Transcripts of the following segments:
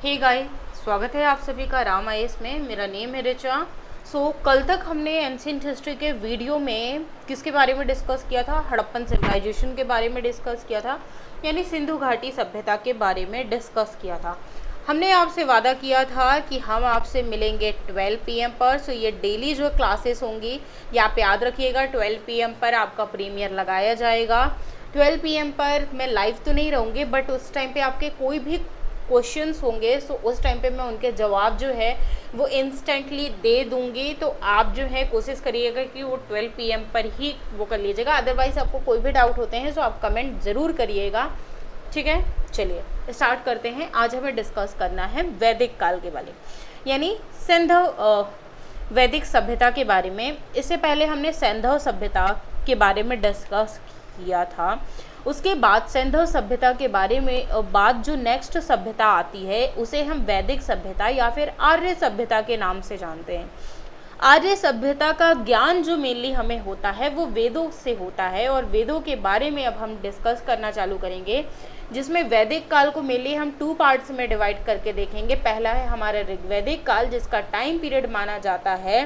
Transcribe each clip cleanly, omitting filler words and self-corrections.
Hey guys, स्वागत है आप सभी का राम आईएएस में। मेरा नेम है रिचा। कल तक हमने एंशिएंट हिस्ट्री के वीडियो में किसके बारे में डिस्कस किया था? हड़प्पन सिविलाइजेशन के बारे में डिस्कस किया था, यानी सिंधु घाटी सभ्यता के बारे में डिस्कस किया था। हमने आपसे वादा किया था कि हम आपसे मिलेंगे 12 PM पर। ये डेली जो क्लासेस होंगी ये आप याद रखिएगा, 12 PM पर आपका प्रीमियर लगाया जाएगा। 12 PM पर मैं लाइव तो नहीं रहूँगी, बट उस टाइम पे आपके कोई भी क्वेश्चंस होंगे उस टाइम पे मैं उनके जवाब जो है वो इंस्टेंटली दे दूंगी। तो आप जो है कोशिश करिएगा कि वो 12 PM पर ही वो कर लीजिएगा। अदरवाइज़ आपको कोई भी डाउट होते हैं तो आप कमेंट ज़रूर करिएगा, ठीक है। चलिए स्टार्ट करते हैं। आज हमें डिस्कस करना है वैदिक काल के बारे में, यानी सिंधु वैदिक सभ्यता के बारे में। इससे पहले हमने सिंधु सभ्यता के बारे में डिस्कस किया था। उसके बाद सिंधु सभ्यता के बारे में बाद जो नेक्स्ट सभ्यता आती है उसे हम वैदिक सभ्यता या फिर आर्य सभ्यता के नाम से जानते हैं। आर्य सभ्यता का ज्ञान जो मेनली हमें होता है वो वेदों से होता है, और वेदों के बारे में अब हम डिस्कस करना चालू करेंगे, जिसमें वैदिक काल को मेनली हम 2 पार्ट्स में डिवाइड करके देखेंगे। पहला है हमारा ऋग्वैदिक काल, जिसका टाइम पीरियड माना जाता है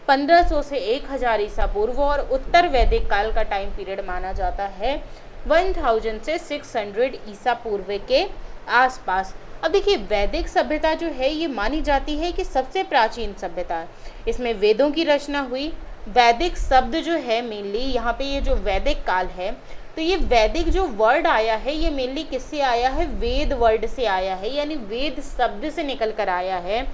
1500 से 1000 ईसा पूर्व, और उत्तर वैदिक काल का टाइम पीरियड माना जाता है 1000 से 600 ईसा पूर्व के आसपास। अब देखिए, वैदिक सभ्यता जो है ये मानी जाती है कि सबसे प्राचीन सभ्यता है। इसमें वेदों की रचना हुई। वैदिक शब्द जो है मेनली यहाँ पे ये जो वैदिक काल है, तो ये वैदिक जो वर्ड आया है ये मेनली किससे आया है? वेद वर्ड से आया है, यानी वेद शब्द से निकल कर आया है।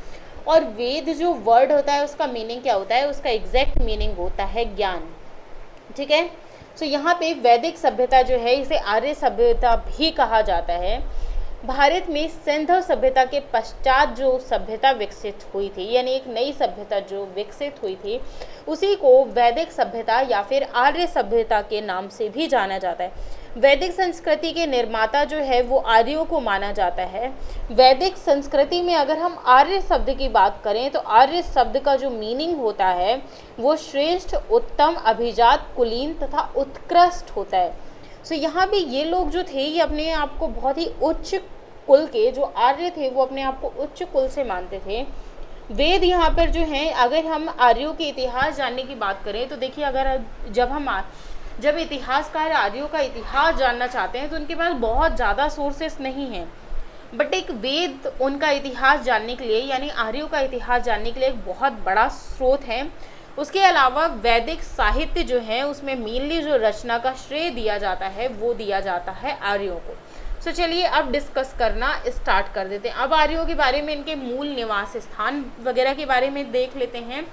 और वेद जो वर्ड होता है उसका मीनिंग क्या होता है? उसका एग्जैक्ट मीनिंग होता है ज्ञान, ठीक है। यहाँ पे वैदिक सभ्यता जो है इसे आर्य सभ्यता भी कहा जाता है। भारत में सिंधु सभ्यता के पश्चात जो सभ्यता विकसित हुई थी, यानी एक नई सभ्यता जो विकसित हुई थी, उसी को वैदिक सभ्यता या फिर आर्य सभ्यता के नाम से भी जाना जाता है। वैदिक संस्कृति के निर्माता जो है वो आर्यों को माना जाता है। वैदिक संस्कृति में अगर हम आर्य शब्द की बात करें तो आर्य शब्द का जो मीनिंग होता है वो श्रेष्ठ, उत्तम, अभिजात, कुलीन तथा उत्कृष्ट होता है। यहाँ पे ये लोग जो थे ये अपने आप को बहुत ही उच्च कुल के, जो आर्य थे वो अपने आप को उच्च कुल से मानते थे। वेद यहाँ पर जो हैं, अगर हम आर्यों के इतिहास जानने की बात करें तो देखिए, अगर जब इतिहासकार आर्यों का इतिहास जानना चाहते हैं तो उनके पास बहुत ज़्यादा सोर्सेस नहीं हैं, बट एक वेद उनका इतिहास जानने के लिए, यानी आर्यों का इतिहास जानने के लिए एक बहुत बड़ा स्रोत है। उसके अलावा वैदिक साहित्य जो है उसमें मेनली जो रचना का श्रेय दिया जाता है वो दिया जाता है आर्यों को। चलिए अब डिस्कस करना स्टार्ट कर देते हैं। अब आर्यों के बारे में, इनके मूल निवास स्थान वगैरह के बारे में देख लेते हैं।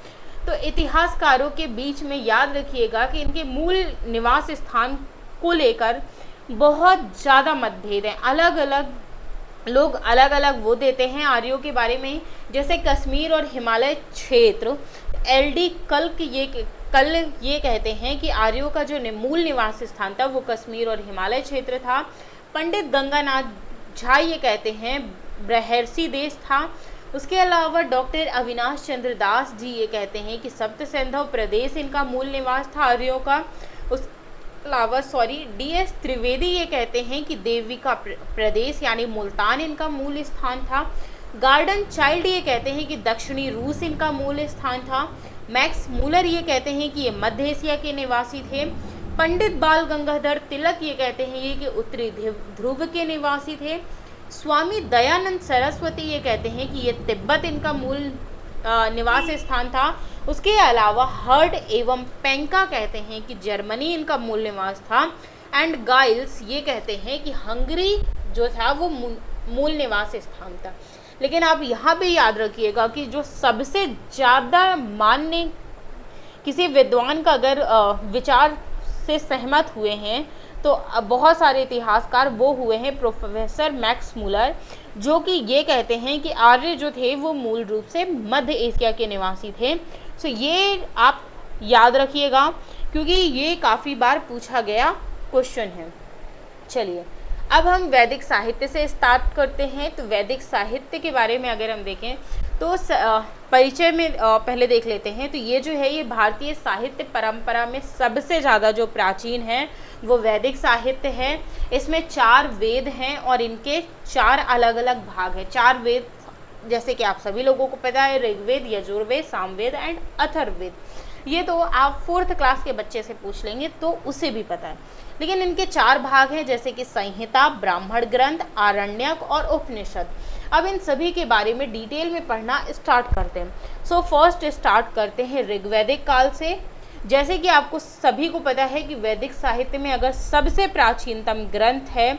तो इतिहासकारों के बीच में याद रखिएगा कि इनके मूल निवास स्थान को लेकर बहुत ज़्यादा मतभेद हैं। अलग अलग लोग अलग अलग वो देते हैं आर्यों के बारे में, जैसे कश्मीर और हिमालय क्षेत्र। LD कल ये कहते हैं कि आर्यों का जो मूल निवास स्थान था वो कश्मीर और हिमालय क्षेत्र था। पंडित गंगानाथ झा ये कहते हैं बृहर्षि देश था। उसके अलावा डॉक्टर अविनाश चंद्र दास जी ये कहते हैं कि सप्त सिंधु प्रदेश इनका मूल निवास था आर्यों का। उसके अलावा DS त्रिवेदी ये कहते हैं कि देविका प्रदेश यानी मुल्तान इनका मूल स्थान था। गार्डन चाइल्ड ये कहते हैं कि दक्षिणी रूस इनका मूल स्थान था। मैक्स मूलर ये कहते हैं कि ये मध्य एशिया के निवासी थे। पंडित बाल गंगाधर तिलक ये कहते हैं ये कि उत्तरी ध्रुव के निवासी थे। स्वामी दयानंद सरस्वती ये कहते हैं कि ये तिब्बत इनका मूल निवास स्थान था। उसके अलावा हर्ड एवं पेंका कहते हैं कि जर्मनी इनका मूल निवास था। एंड गाइल्स ये कहते हैं कि हंगरी जो था वो मूल निवास स्थान था। लेकिन आप यहाँ पे याद रखिएगा कि जो सबसे ज़्यादा मान्य किसी विद्वान का अगर विचार से सहमत हुए हैं तो बहुत सारे इतिहासकार वो हुए हैं प्रोफेसर मैक्स मूलर, जो कि ये कहते हैं कि आर्य जो थे वो मूल रूप से मध्य एशिया के निवासी थे। ये आप याद रखिएगा क्योंकि ये काफ़ी बार पूछा गया क्वेश्चन है। चलिए अब हम वैदिक साहित्य से स्टार्ट करते हैं। तो वैदिक साहित्य के बारे में अगर हम देखें तो परिचय में पहले देख लेते हैं। तो ये जो है ये भारतीय साहित्य परंपरा में सबसे ज़्यादा जो प्राचीन है वो वैदिक साहित्य है। इसमें 4 वेद हैं और इनके 4 अलग अलग भाग हैं। 4 वेद जैसे कि आप सभी लोगों को पता है ऋग्वेद, यजुर्वेद, सामवेद एंड अथर्ववेद। ये तो आप 4th क्लास के बच्चे से पूछ लेंगे तो उसे भी पता है। लेकिन इनके 4 भाग हैं, जैसे कि संहिता, ब्राह्मण ग्रंथ, आरण्यक और उपनिषद। अब इन सभी के बारे में डिटेल में पढ़ना स्टार्ट करते हैं। सो फर्स्ट स्टार्ट करते हैं ऋग्वैदिक काल से। जैसे कि आपको सभी को पता है कि वैदिक साहित्य में अगर सबसे प्राचीनतम ग्रंथ है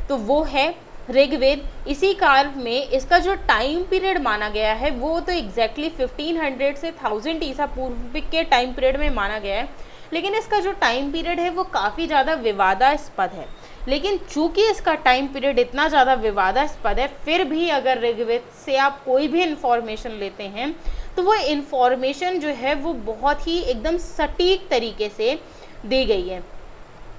तो वो है ऋग्वेद। इसी काल में इसका जो टाइम पीरियड माना गया है वो तो एग्जैक्टली 1500 से 1000 ईसा पूर्व के टाइम पीरियड में माना गया है। लेकिन इसका जो टाइम पीरियड है वो काफ़ी ज़्यादा विवादास्पद है। लेकिन चूंकि इसका टाइम पीरियड इतना ज़्यादा विवादास्पद है, फिर भी अगर ऋग्वेद से आप कोई भी इंफॉर्मेशन लेते हैं तो वो इंफॉर्मेशन जो है वो बहुत ही एकदम सटीक तरीके से दी गई है।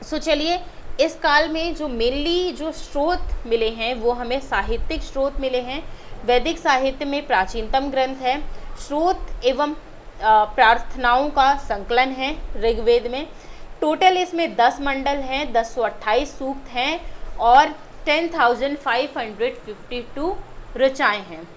सो चलिए, इस काल में जो मेनली जो स्रोत मिले हैं वो हमें साहित्यिक स्रोत मिले हैं। वैदिक साहित्य में प्राचीनतम ग्रंथ है, स्रोत एवं प्रार्थनाओं का संकलन है ऋग्वेद में। टोटल इसमें 10 मंडल हैं, 1028 सूक्त हैं और 10,552 ऋचाएँ हैं।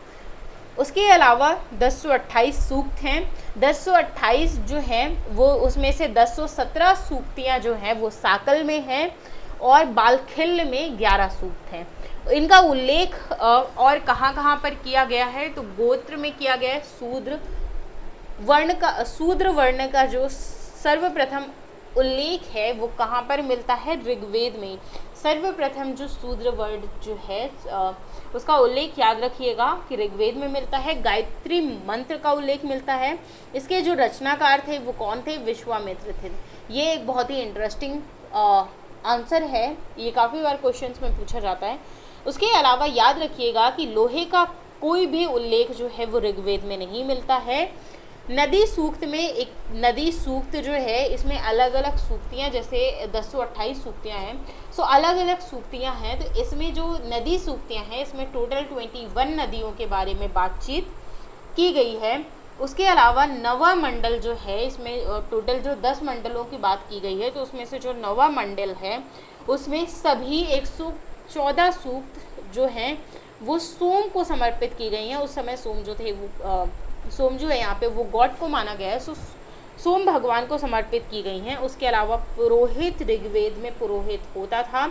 उसके अलावा 1028 सूक्त हैं। 1028 जो हैं वो उसमें से 1017 सूक्तियाँ जो हैं वो साकल में हैं और बालखिल्य में 11 सूक्त हैं। इनका उल्लेख और कहाँ कहाँ पर किया गया है तो गोत्र में किया गया है। शूद्र वर्ण का जो सर्वप्रथम उल्लेख है वो कहाँ पर मिलता है, ऋग्वेद में। सर्वप्रथम जो शूद्र वर्ण जो है उसका उल्लेख याद रखिएगा कि ऋग्वेद में मिलता है। गायत्री मंत्र का उल्लेख मिलता है। इसके जो रचनाकार थे वो कौन थे, विश्वामित्र थे। ये एक बहुत ही इंटरेस्टिंग आंसर है, ये काफ़ी बार क्वेश्चंस में पूछा जाता है। उसके अलावा याद रखिएगा कि लोहे का कोई भी उल्लेख जो है वो ऋग्वेद में नहीं मिलता है। नदी सूक्त में एक नदी सूक्त जो है इसमें अलग अलग सूक्तियाँ, जैसे 1028 सूक्तियाँ हैं, सो अलग अलग सूक्तियाँ हैं। तो इसमें जो नदी सूक्तियाँ हैं इसमें टोटल 21 नदियों के बारे में बातचीत की गई है। उसके अलावा नवा मंडल जो है इसमें टोटल जो 10 मंडलों की बात की गई है, तो उसमें से जो नवा मंडल है उसमें सभी 114 सूक्त जो हैं वो सोम को समर्पित की गई हैं। उस समय सोम जो थे वो सोम जो है यहाँ पे वो गॉड को माना गया है, सो सोम भगवान को समर्पित की गई हैं। उसके अलावा पुरोहित, ऋग्वेद में पुरोहित होता था।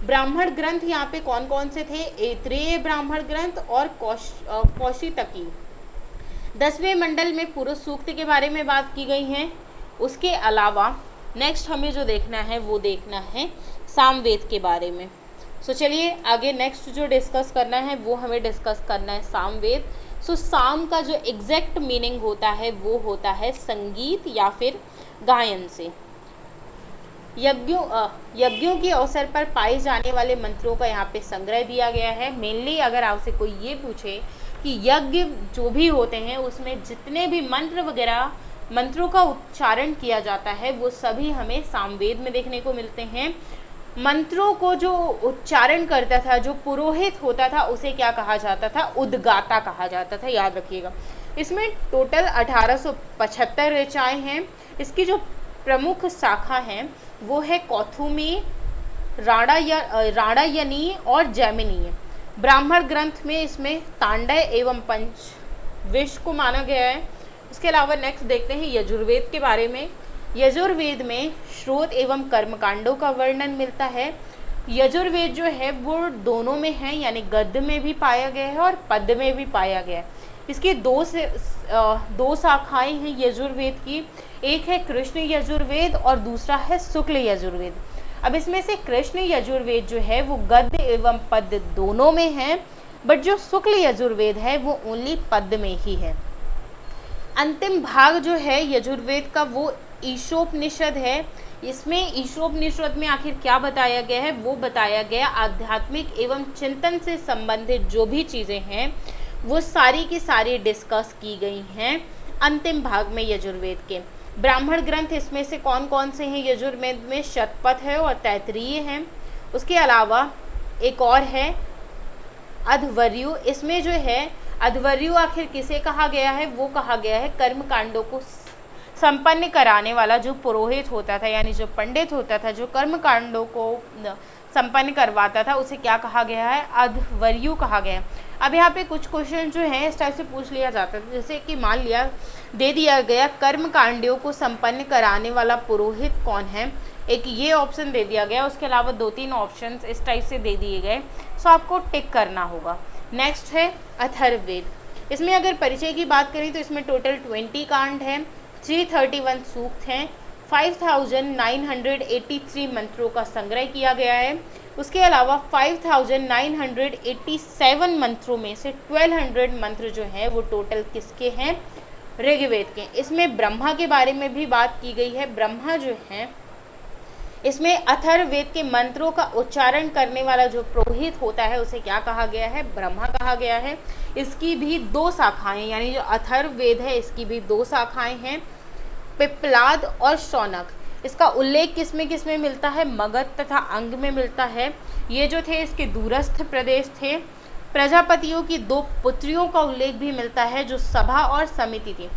ब्राह्मण ग्रंथ यहाँ पे कौन कौन से थे, ऐत्रेय ब्राह्मण ग्रंथ और कौशितकी। 10वें मंडल में पुरुष सूक्त के बारे में बात की गई है। उसके अलावा नेक्स्ट हमें जो देखना है वो देखना है सामवेद के बारे में। सो चलिए आगे नेक्स्ट जो डिस्कस करना है वो हमें डिस्कस करना है सामवेद। सो साम का जो एग्जैक्ट मीनिंग होता है वो होता है संगीत या फिर गायन से। यज्ञों के अवसर पर पाए जाने वाले मंत्रों का यहाँ पे संग्रह दिया गया है। मेनली अगर आपसे कोई ये पूछे कि यज्ञ जो भी होते हैं उसमें जितने भी मंत्र वगैरह मंत्रों का उच्चारण किया जाता है वो सभी हमें सामवेद में देखने को मिलते हैं। मंत्रों को जो उच्चारण करता था, जो पुरोहित होता था, उसे क्या कहा जाता था, उद्गाता कहा जाता था, याद रखिएगा। इसमें टोटल 1875 ऋचाएँ हैं। इसकी जो प्रमुख शाखा हैं वो है कौथुमी, राणायनी और जैमिनी। ब्राह्मण ग्रंथ में इसमें तांडय एवं पंचविश को माना गया है। इसके अलावा नेक्स्ट देखते हैं यजुर्वेद के बारे में। यजुर्वेद में श्रोत एवं कर्मकांडों का वर्णन मिलता है। यजुर्वेद जो है वो दोनों में है, यानी गद्य में भी पाया गया है और पद्य में भी पाया गया है। इसकी दो शाखाएं हैं यजुर्वेद की, एक है कृष्ण यजुर्वेद और दूसरा है शुक्ल यजुर्वेद। अब इसमें से कृष्ण यजुर्वेद जो है वो गद्य एवं पद्य दोनों में है, बट जो शुक्ल यजुर्वेद है वो ओनली पद्य में ही है। अंतिम भाग जो है यजुर्वेद का वो ईशोपनिषद है। इसमें ईशोपनिषद में आखिर क्या बताया गया है, वो बताया गया आध्यात्मिक एवं चिंतन से संबंधित जो भी चीज़ें हैं वो सारी की सारी डिस्कस की गई हैं अंतिम भाग में यजुर्वेद के। ब्राह्मण ग्रंथ इसमें से कौन कौन से हैं यजुर्वेद में, शतपथ है और तैत्तिरीय हैं। उसके अलावा एक और है अध्वर्यु। इसमें जो है अध्वर्यु आखिर किसे कहा गया है, वो कहा गया है कर्म कांडों को संपन्न कराने वाला जो पुरोहित होता था, यानी जो पंडित होता था, जो कर्म कांडों को संपन्न करवाता था उसे क्या कहा गया है, अध्वर्यु कहा गया है। अब यहाँ पे कुछ क्वेश्चन जो हैं इस टाइप से पूछ लिया जाता है, जैसे कि मान लिया दे दिया गया कर्म कांडों को संपन्न कराने वाला पुरोहित कौन है, एक ये ऑप्शन दे दिया गया, उसके अलावा 2-3 ऑप्शंस इस टाइप से दे दिए गए, सो आपको टिक करना होगा। नेक्स्ट है अथर्ववेद। इसमें अगर परिचय की बात करें तो इसमें टोटल 20 कांड हैं, 331 सूक्त हैं, 5983 मंत्रों का संग्रह किया गया है। उसके अलावा 5987 मंत्रों में से 1200 मंत्र जो हैं वो टोटल किसके हैं, ऋग्वेद के। इसमें ब्रह्मा के बारे में भी बात की गई है। ब्रह्मा जो हैं इसमें अथर्ववेद के मंत्रों का उच्चारण करने वाला जो पुरोहित होता है उसे क्या कहा गया है, ब्रह्मा कहा गया है। इसकी भी 2 शाखाएं, यानी जो अथर्ववेद है इसकी भी 2 शाखाएं हैं, पिप्पलाद और शौनक। इसका उल्लेख किसमें मिलता है, मगध तथा अंग में मिलता है। ये जो थे इसके दूरस्थ प्रदेश थे। प्रजापतियों की 2 पुत्रियों का उल्लेख भी मिलता है जो सभा और समिति थी।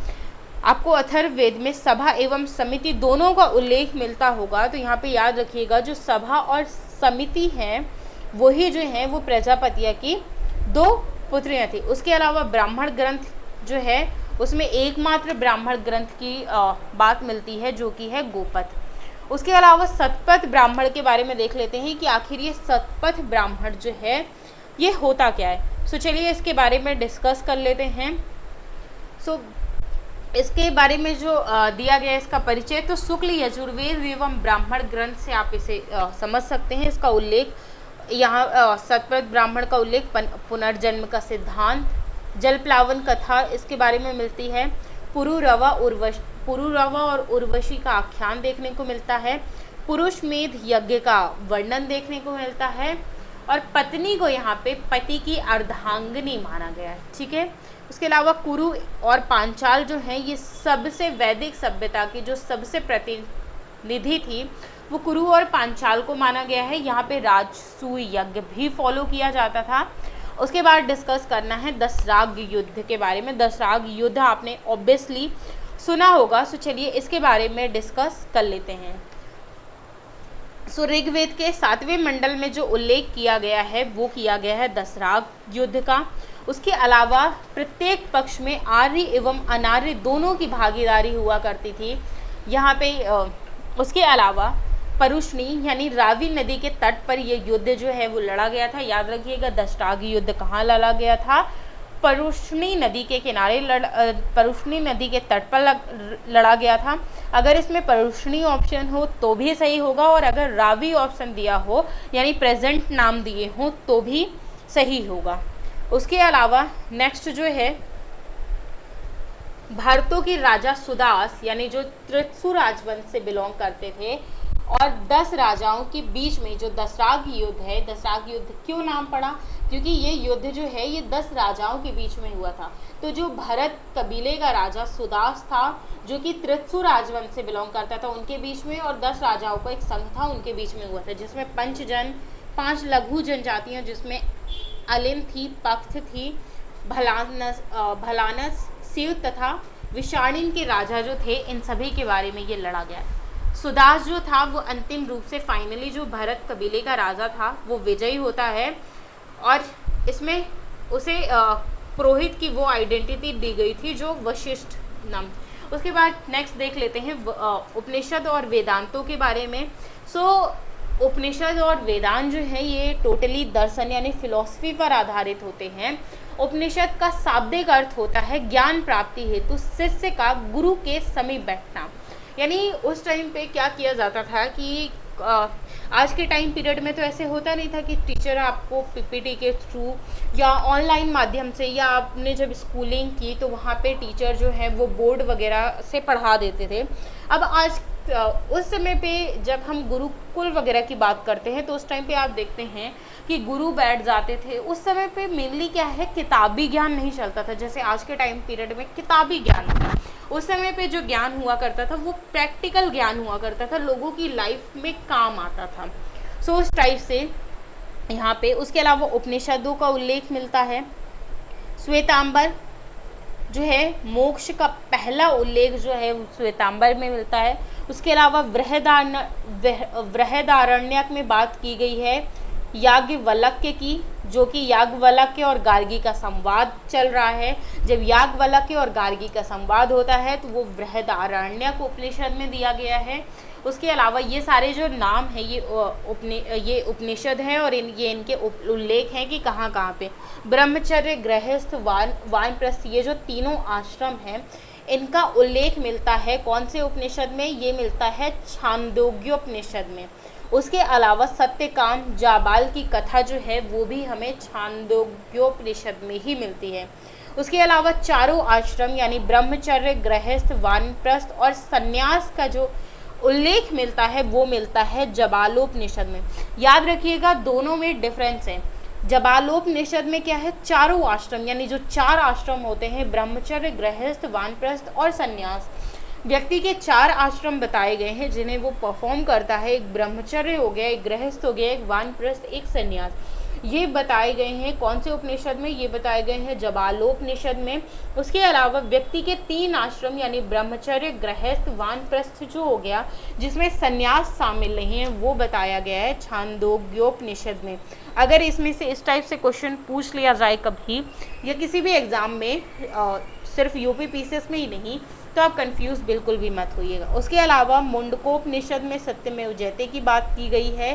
आपको अथर्ववेद में सभा एवं समिति दोनों का उल्लेख मिलता होगा, तो यहाँ पे याद रखिएगा जो सभा और समिति हैं वही जो हैं वो प्रजापतिया की 2 पुत्रियाँ थी। उसके अलावा ब्राह्मण ग्रंथ जो है उसमें एकमात्र ब्राह्मण ग्रंथ की बात मिलती है जो कि है गोपथ। उसके अलावा शतपथ ब्राह्मण के बारे में देख लेते हैं कि आखिर ये शतपथ ब्राह्मण जो है ये होता क्या है। सो चलिए इसके बारे में डिस्कस कर लेते हैं। सो इसके बारे में जो दिया गया है इसका परिचय, तो शुक्ल यजुर्वेद एवं ब्राह्मण ग्रंथ से आप इसे समझ सकते हैं। इसका उल्लेख यहाँ शतपथ ब्राह्मण का उल्लेख पुनर्जन्म का सिद्धांत, जलप्लावन कथा इसके बारे में मिलती है। पुरुरवा और उर्वशी का आख्यान देखने को मिलता है। पुरुषमेध यज्ञ का वर्णन देखने को मिलता है और पत्नी को यहाँ पे पति की अर्धांगिनी माना गया है। ठीक है। उसके अलावा कुरु और पांचाल जो हैं ये सबसे वैदिक सभ्यता की जो सबसे प्रतिनिधि थी वो कुरु और पांचाल को माना गया है। यहाँ पे राजसूय यज्ञ भी फॉलो किया जाता था। उसके बाद डिस्कस करना है दशराग युद्ध के बारे में। दशराग युद्ध आपने ऑब्वियसली सुना होगा, सो चलिए इसके बारे में डिस्कस कर लेते हैं। सो ऋग्वेद के 7वें मंडल में जो उल्लेख किया गया है वो किया गया है दशराग युद्ध का। उसके अलावा प्रत्येक पक्ष में आर्य एवं अनार्य दोनों की भागीदारी हुआ करती थी यहाँ पे। उसके अलावा परुष्णी यानी रावी नदी के तट पर यह युद्ध जो है वो लड़ा गया था। याद रखिएगा दशराग युद्ध कहाँ लड़ा गया था, परुष्णी नदी के किनारे परुष्णी नदी के तट पर लड़ा गया था। अगर इसमें परुष्णी ऑप्शन हो तो भी सही होगा और अगर रावी ऑप्शन दिया हो यानी प्रेजेंट नाम दिए हो तो भी सही होगा। उसके अलावा नेक्स्ट जो है भारतों के राजा सुदास यानी जो त्रित्सु राजवंश से बिलोंग करते थे और 10 राजाओं के बीच में जो दशराग युद्ध है, दशराग युद्ध क्यों नाम पड़ा, क्योंकि ये युद्ध जो है ये 10 राजाओं के बीच में हुआ था। तो जो भरत कबीले का राजा सुदास था जो कि त्रित्सु राजवंश से बिलोंग करता था उनके बीच में, और 10 राजाओं का एक संघ था उनके बीच में हुआ था जिसमें पंचजन 5 लघु जनजातियाँ जिसमें अलिन थी, पख्त थी, भलानस, शिव तथा विषाणिन के राजा जो थे इन सभी के बारे में ये लड़ा गया। सुदास जो था वो अंतिम रूप से फाइनली जो भरत कबीले का राजा था वो विजयी होता है और इसमें उसे पुरोहित की वो आइडेंटिटी दी गई थी जो वशिष्ठ नाम। उसके बाद नेक्स्ट देख लेते हैं उपनिषद और वेदांतों के बारे में। सो उपनिषद और वेदांत जो है ये टोटली दर्शन यानी फिलॉसफी पर आधारित होते हैं। उपनिषद का शाब्दिक अर्थ होता है ज्ञान प्राप्ति हेतु शिष्य का गुरु के समीप बैठना। यानी उस टाइम पे क्या किया जाता था कि आज के टाइम पीरियड में तो ऐसे होता नहीं था कि टीचर आपको पीपीटी के थ्रू या ऑनलाइन माध्यम से, या आपने जब स्कूलिंग की तो वहाँ पे टीचर जो है वो बोर्ड वगैरह से पढ़ा देते थे। अब आज उस समय पे जब हम गुरुकुल वगैरह की बात करते हैं तो उस टाइम पे आप देखते हैं कि गुरु बैठ जाते थे। उस समय पे मेनली क्या है, किताबी ज्ञान नहीं चलता था जैसे आज के टाइम पीरियड में किताबी ज्ञान था। उस समय पे जो ज्ञान हुआ करता था वो प्रैक्टिकल ज्ञान हुआ करता था, लोगों की लाइफ में काम आता था। सो उस टाइप से यहाँ पे उसके अलावा उपनिषदों का उल्लेख मिलता है। श्वेतांबर, जो है मोक्ष का पहला उल्लेख जो है श्वेतांबर में मिलता है। उसके अलावा बृहदारण्यक में बात की गई है याज्ञवल्क्य की, जो कि याज्ञवल्क्य और गार्गी का संवाद चल रहा है। जब याज्ञवल्क्य और गार्गी का संवाद होता है तो वो बृहदारण्यक उपनिषद में दिया गया है। उसके अलावा ये सारे जो नाम हैं ये उपनिषद हैं और ये इनके उल्लेख हैं कि कहाँ कहाँ पे ब्रह्मचर्य, गृहस्थ, वानप्रस्थ, ये जो तीनों आश्रम हैं इनका उल्लेख मिलता है कौन से उपनिषद में? ये मिलता है छांदोग्योपनिषद में। उसके अलावा सत्यकाम जाबाल की कथा जो है वो भी हमें छांदोग्योपनिषद में ही मिलती है। उसके अलावा चारों आश्रम यानी ब्रह्मचर्य, गृहस्थ, वानप्रस्थ और संन्यास का जो उल्लेख मिलता है वो मिलता है जबालोपनिषद में। याद रखिएगा दोनों में डिफरेंस है। जबालोपनिषद में क्या है? चारों आश्रम यानी जो 4 आश्रम होते हैं ब्रह्मचर्य, गृहस्थ, वानप्रस्थ और संन्यास, व्यक्ति के 4 आश्रम बताए गए हैं जिन्हें वो परफॉर्म करता है। एक ब्रह्मचर्य हो गया, एक गृहस्थ हो गया, एक वानप्रस्थ, एक संन्यास। ये बताए गए हैं कौन से उपनिषद में? ये बताए गए हैं जबालोपनिषद में। उसके अलावा व्यक्ति के 3 आश्रम यानी ब्रह्मचर्य, गृहस्थ, वानप्रस्थ जो हो गया जिसमें संन्यास शामिल नहीं है वो बताया गया है छांदोग्योपनिषद में। अगर इसमें से इस टाइप से क्वेश्चन पूछ लिया जाए कभी या किसी भी एग्जाम में, सिर्फ यूपी पीसीएस में ही नहीं, तो आप कंफ्यूज बिल्कुल भी मत होइएगा। उसके अलावा मुंडकोपनिषद में सत्यमेव जयते की बात की गई है।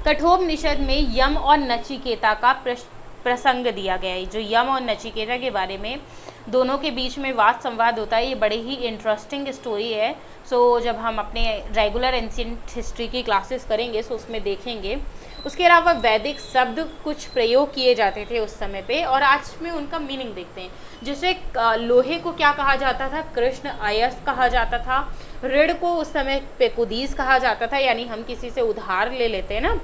कठोपनिषद में यम और नचिकेता का प्रसंग दिया गया है। जो यम और नचिकेता के बारे में दोनों के बीच में वाद संवाद होता है, ये बड़े ही इंटरेस्टिंग स्टोरी है। सो जब हम अपने रेगुलर एंशिएंट हिस्ट्री की क्लासेस करेंगे सो उसमें देखेंगे। उसके अलावा वैदिक शब्द कुछ प्रयोग किए जाते थे उस समय पे और आज में उनका मीनिंग देखते हैं। जैसे लोहे को क्या कहा जाता था? कृष्ण अयस्क कहा जाता था। ऋण को उस समय पे कुदीस कहा जाता था, यानी हम किसी से उधार ले लेते हैं ना,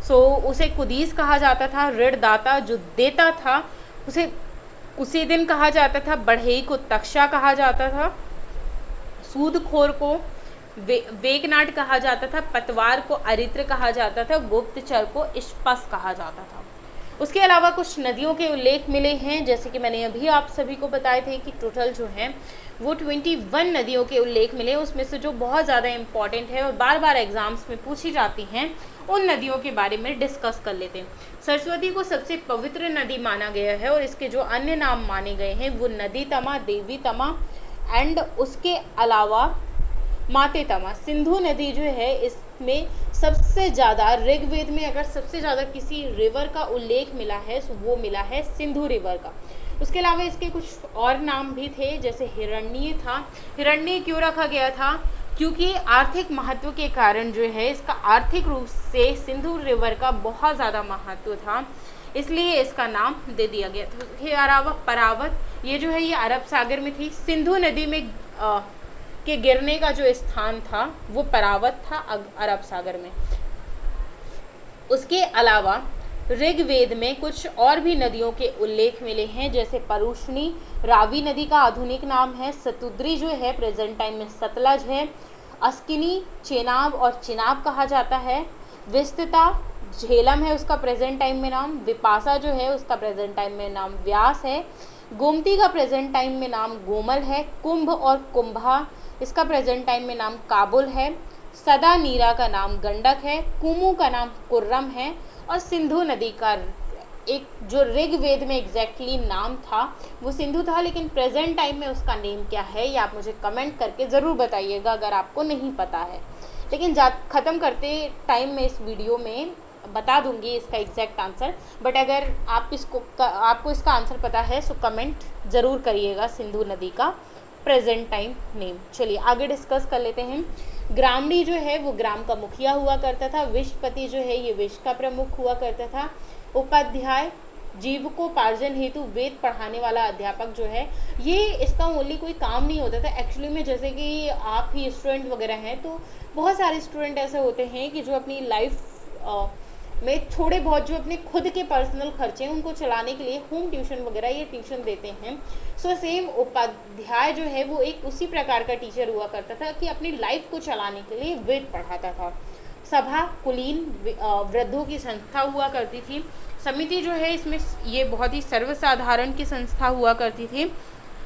सो उसे कुदीस कहा जाता था। ऋणदाता जो देता था उसे उसी दिन कहा जाता था। बढ़ई को तक्षा कहा जाता था। सूदखोर को वेकनाट कहा जाता था। पतवार को अरित्र कहा जाता था। गुप्तचर को इष्पस कहा जाता था। उसके अलावा कुछ नदियों के उल्लेख मिले हैं, जैसे कि मैंने अभी आप सभी को बताए थे कि टोटल जो है वो 21 नदियों के उल्लेख मिले। उसमें से जो बहुत ज़्यादा इम्पॉर्टेंट है और बार बार एग्जाम्स में पूछी जाती हैं उन नदियों के बारे में डिस्कस कर लेते हैं। सरस्वती को सबसे पवित्र नदी माना गया है और इसके जो अन्य नाम माने गए हैं वो नदी तमा, देवी तमा एंड उसके अलावा माते तमा। सिंधु नदी जो है इसमें सबसे ज़्यादा ऋग्वेद में अगर सबसे ज़्यादा किसी रिवर का उल्लेख मिला है तो वो मिला है सिंधु रिवर का। उसके अलावा इसके कुछ और नाम भी थे, जैसे हिरण्य था। हिरण्य क्यों रखा गया था? क्योंकि आर्थिक महत्व के कारण जो है इसका आर्थिक रूप से सिंधु रिवर का बहुत ज़्यादा महत्व था, इसलिए इसका नाम दे दिया गया था। इसके अलावा परावत, ये जो है ये अरब सागर में थी। सिंधु नदी में के गिरने का जो स्थान था वो परावत था अरब सागर में। उसके अलावा ऋग्वेद में कुछ और भी नदियों के उल्लेख मिले हैं, जैसे परुष्णी रावी नदी का आधुनिक नाम है। सतुद्री जो है प्रेजेंट टाइम में सतलज है। अस्किनी चेनाब और चिनाब कहा जाता है। विस्तता झेलम है उसका प्रेजेंट टाइम में नाम। विपासा जो है उसका प्रेजेंट टाइम में नाम व्यास है। गोमती का प्रेजेंट टाइम में नाम गोमल है। कुंभ और कुंभा इसका प्रेजेंट टाइम में नाम काबुल है। सदा नीरा का नाम गंडक है। कुमू का नाम कुर्रम है। और सिंधु नदी का एक जो ऋग्वेद में एग्जैक्टली नाम था वो सिंधु था, लेकिन प्रेजेंट टाइम में उसका नेम क्या है ये आप मुझे कमेंट करके ज़रूर बताइएगा अगर आपको नहीं पता है। लेकिन ख़त्म करते टाइम में इस वीडियो में बता दूंगी इसका एग्जैक्ट आंसर, बट अगर आपको इसका आंसर पता है सो कमेंट ज़रूर करिएगा सिंधु नदी का प्रेजेंट टाइम नेम। चलिए आगे डिस्कस कर लेते हैं। ग्रामणी जो है वो ग्राम का मुखिया हुआ करता था। विश्वपति जो है ये विश्व का प्रमुख हुआ करता था। उपाध्याय जीविकोपार्जन हेतु वेद पढ़ाने वाला अध्यापक जो है ये इसका ओनली कोई काम नहीं होता था एक्चुअली में। जैसे कि आप ही स्टूडेंट वगैरह हैं तो बहुत सारे स्टूडेंट ऐसे होते हैं कि जो अपनी लाइफ में थोड़े बहुत जो अपने खुद के पर्सनल खर्चे हैं उनको चलाने के लिए होम ट्यूशन वगैरह ये ट्यूशन देते हैं। सो सेम उपाध्याय जो है वो एक उसी प्रकार का टीचर हुआ करता था कि अपनी लाइफ को चलाने के लिए वेद पढ़ाता था। सभा कुलीन वृद्धों की संस्था हुआ करती थी। समिति जो है इसमें ये बहुत ही सर्वसाधारण की संस्था हुआ करती थी।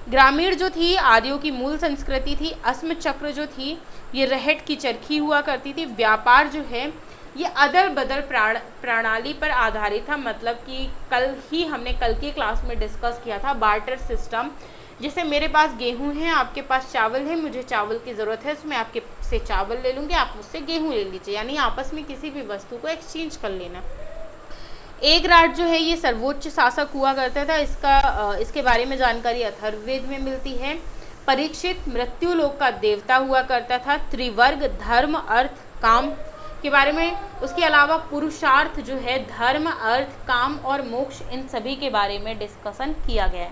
ग्रामीण जो थी आर्यों की मूल संस्कृति थी। अस्म चक्र जो थी ये रहट की चरखी हुआ करती थी। व्यापार जो है ये अदल बदल प्रणाली पर आधारित था, मतलब कि हमने कल की क्लास में डिस्कस किया था बार्टर सिस्टम। जैसे मेरे पास गेहूं है, आपके पास चावल है, मुझे चावल की ज़रूरत है तो मैं आपके से चावल ले लूँगी, आप मुझसे गेहूं ले लीजिए, यानी आपस में किसी भी वस्तु को एक्सचेंज कर लेना। एक राज जो है ये सर्वोच्च शासक हुआ करता था। इसके बारे में जानकारी अथर्ववेद में मिलती है। परीक्षित मृत्यु लोक का देवता हुआ करता था। त्रिवर्ग धर्म अर्थ काम के बारे में, उसके अलावा पुरुषार्थ जो है धर्म अर्थ काम और मोक्ष, इन सभी के बारे में डिस्कशन किया गया है।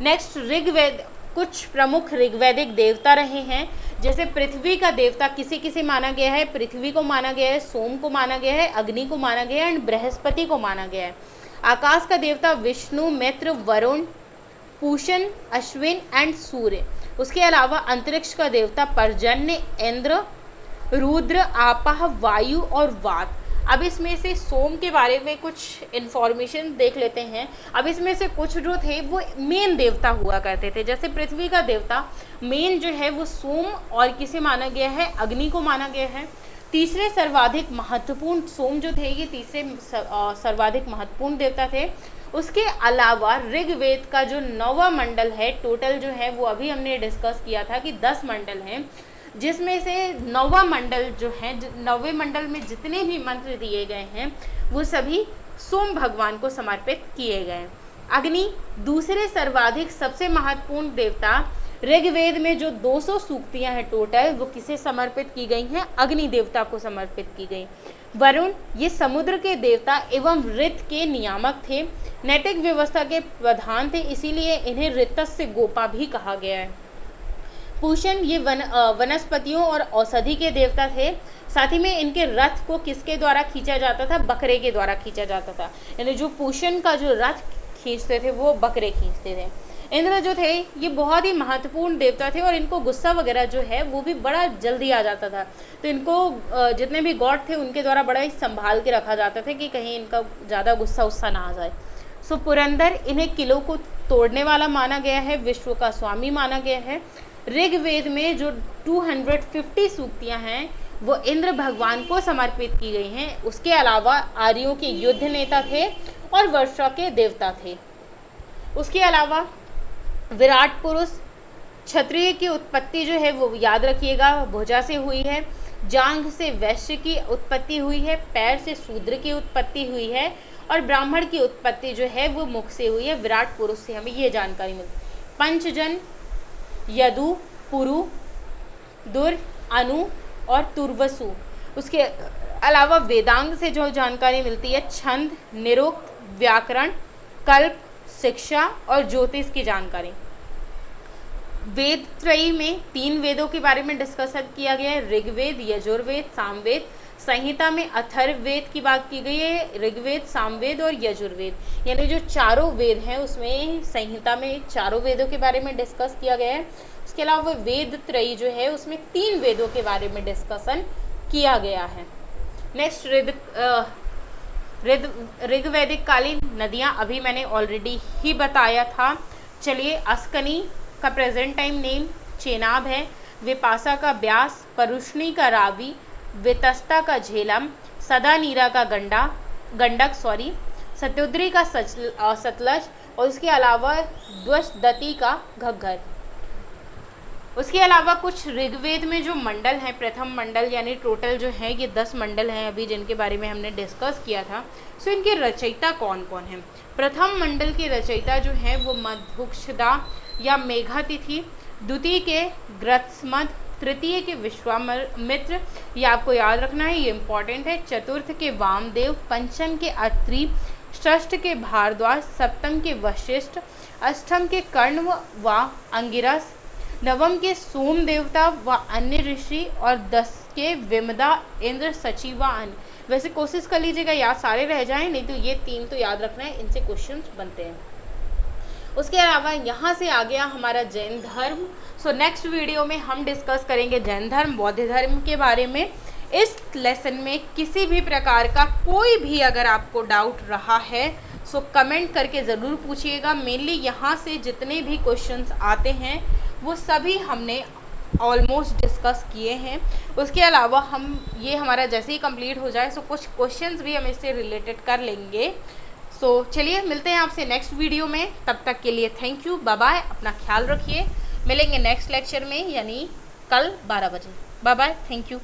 नेक्स्ट ऋग्वेद, कुछ प्रमुख ऋग्वैदिक देवता रहे हैं। जैसे पृथ्वी का देवता किसे माना गया है, पृथ्वी को माना गया है, सोम को माना गया है, अग्नि को माना गया है एंड बृहस्पति को माना गया है। आकाश का देवता विष्णु, मित्र, वरुण, पूषण, अश्विन एंड सूर्य। उसके अलावा अंतरिक्ष का देवता पर्जन्य, इंद्र, रुद्र, आपाह, वायु और वात। अब इसमें से सोम के बारे में कुछ इन्फॉर्मेशन देख लेते हैं। अब इसमें से कुछ जो थे वो मेन देवता हुआ करते थे। जैसे पृथ्वी का देवता मेन जो है वो सोम और किसे माना गया है, अग्नि को माना गया है। तीसरे सर्वाधिक महत्वपूर्ण, सोम जो थे ये तीसरे सर्वाधिक महत्वपूर्ण देवता थे। उसके अलावा ऋग्वेद का जो 9वां मंडल है, टोटल जो है वो अभी हमने डिस्कस किया था कि 10 मंडल हैं, जिसमें से 9वां मंडल जो है, 9वें मंडल में जितने भी मंत्र दिए गए हैं वो सभी सोम भगवान को समर्पित किए गए हैं। अग्नि दूसरे सर्वाधिक सबसे महत्वपूर्ण देवता, ऋग्वेद में जो 200 सूक्तियां हैं टोटल, वो किसे समर्पित की गई हैं, अग्नि देवता को समर्पित की गई। वरुण ये समुद्र के देवता एवं ऋत के नियामक थे, नैतिक व्यवस्था के प्रधान थे, इसीलिए इन्हें ऋतस्य गोपा भी कहा गया है। पूषण ये वनस्पतियों और औषधि के देवता थे। साथ ही में इनके रथ को किसके द्वारा खींचा जाता था, बकरे के द्वारा खींचा जाता था, यानी जो पूषण का जो रथ खींचते थे वो बकरे खींचते थे। इंद्र जो थे ये बहुत ही महत्वपूर्ण देवता थे और इनको गुस्सा वगैरह जो है वो भी बड़ा जल्दी आ जाता था, तो इनको जितने भी गॉड थे उनके द्वारा बड़ा ही संभाल के रखा जाता था कि कहीं इनका ज़्यादा गुस्सा ना आ जाए। सो पुरंदर इन्हें किलों को तोड़ने वाला माना गया है, विश्व का स्वामी माना गया है। ऋग्वेद में जो 250 सूक्तियाँ हैं वो इंद्र भगवान को समर्पित की गई हैं। उसके अलावा आर्यों के युद्ध नेता थे और वर्षा के देवता थे। उसके अलावा विराट पुरुष, क्षत्रिय की उत्पत्ति जो है वो याद रखिएगा भुजा से हुई है, जांघ से वैश्य की उत्पत्ति हुई है, पैर से शूद्र की उत्पत्ति हुई है और ब्राह्मण की उत्पत्ति जो है वो मुख से हुई है। विराट पुरुष से हमें ये जानकारी मिलती। पंचजन यदु, पुरु, दुर, अनु और तुर्वसु। उसके अलावा वेदांग से जो जानकारी मिलती है, छंद, निरुक्त, व्याकरण, कल्प, शिक्षा और ज्योतिष की जानकारी। वेद त्रयी में 3 वेदों के बारे में डिस्कशन किया गया है, ऋग्वेद, यजुर्वेद, सामवेद। संहिता में अथर्ववेद की बात की गई है, ऋग्वेद, सामवेद और यजुर्वेद, यानी जो चारों वेद हैं उसमें संहिता में चारों वेदों के बारे में डिस्कस किया गया है। उसके अलावा वेद त्रयी जो है उसमें 3 वेदों के बारे में डिस्कशन किया गया है। नेक्स्ट ऋग्वैदिक कालीन नदियाँ अभी मैंने ऑलरेडी ही बताया था। चलिए, अस्कनी का प्रेजेंट टाइम नेम चेनाब है, विपासा का ब्यास, परुष्णी का रावी, वेतस्ता का झेलम, सदानीरा का गंडक, सत्योद्री का सतलज और उसके अलावा द्वशदती का घग्गर। उसके अलावा कुछ ऋग्वेद में जो मंडल हैं, प्रथम मंडल यानी टोटल जो है ये 10 मंडल हैं अभी जिनके बारे में हमने डिस्कस किया था। सो इनके रचयिता कौन कौन हैं? प्रथम मंडल के रचयिता जो हैं वो मधुक्षदा या मेघातिथि, द्वितीय के ग्रत्समद, तृतीय के विश्वामित्र, ये आपको याद रखना है, ये इंपॉर्टेंट है। चतुर्थ के वामदेव, पंचम के अत्रि, षष्ठ के भारद्वाज, सप्तम के वशिष्ठ, अष्टम के कर्ण व अंगिरस, नवम के सोम देवता व अन्य ऋषि और 10 के विमदा, इंद्र, सचिव व अन्य। वैसे कोशिश कर लीजिएगा याद सारे रह जाएं, नहीं तो ये 3 तो याद रखना है, इनसे क्वेश्चंस बनते हैं। उसके अलावा यहाँ से आ गया हमारा जैन धर्म। सो नेक्स्ट वीडियो में हम डिस्कस करेंगे जैन धर्म, बौद्ध धर्म के बारे में। इस लेसन में किसी भी प्रकार का कोई भी अगर आपको डाउट रहा है सो कमेंट करके ज़रूर पूछिएगा। मेनली यहाँ से जितने भी क्वेश्चंस आते हैं वो सभी हमने ऑलमोस्ट डिस्कस किए हैं। उसके अलावा हम ये हमारा जैसे ही कंप्लीट हो जाए सो कुछ क्वेश्चंस भी हम इससे रिलेटेड कर लेंगे। सो चलिए मिलते हैं आपसे नेक्स्ट वीडियो में, तब तक के लिए थैंक यू, बाय बाय, अपना ख्याल रखिए। मिलेंगे नेक्स्ट लेक्चर में यानी कल 12 बजे। Bye bye, thank you.